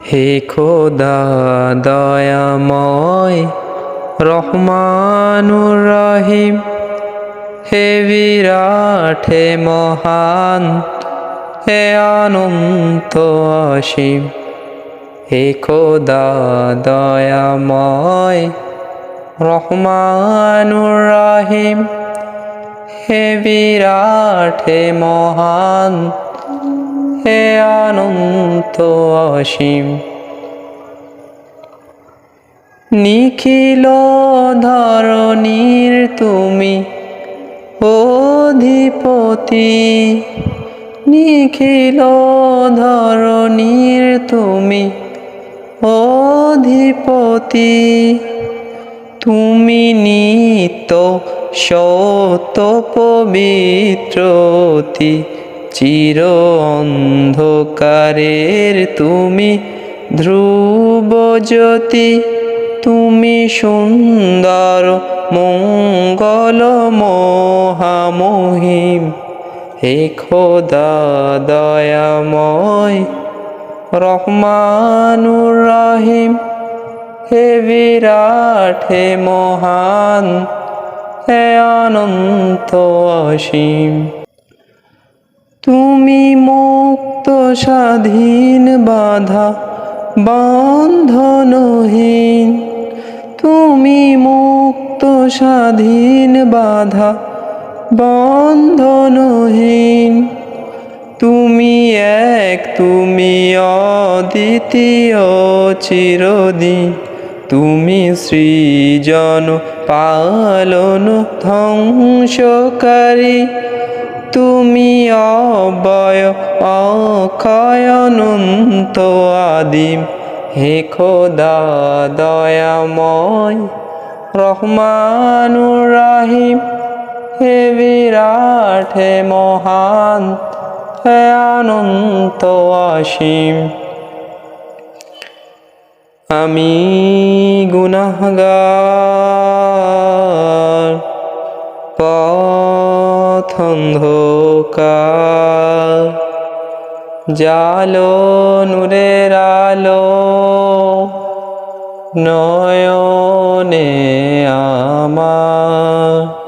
হে খোদা দয়াময় রহমানুর রহিম, হে বিরাট হে মহান, হে অনন্ত অসীম। হে খোদা দয়াময় রহমানুর রহিম, হে বিরাট হে মহান, হে অনন্ত অসীম। নিখিল ধরণীর তুমি অধিপতি, নিখিল ধরণীর তুমি অধিপতি। তুমি নিত্য সত্য পবিত্রতি, চির অন্ধকারের তুমি ধ্রুব জ্যোতি। তুমি সুন্দর মঙ্গল মহামহিম, হে খোদা দয়াময় রহমানুর রহিম, হে বিরাট হে মহান, হে অনন্ত অসীম। তুমি মুক্ত স্বাধীন বাধা বন্ধনহীন, তুমি মুক্ত স্বাধীন বাধা বন্ধনহীন। তুমি এক, তুমি অদ্বিতীয় চিরদিন। তুমি সৃজন পালন ধ্বংসকারী, তুমি অব্যয় অক্ষয় অনন্ত আদিম। হে খোদা দয়াময় রহমানুর রহিম, হে বিরাট হে মহান, হে অনন্ত অসীম। আমি গুনাহগার, পথ অন্ধকার, জালো নূরের আলো নয়নে আমার।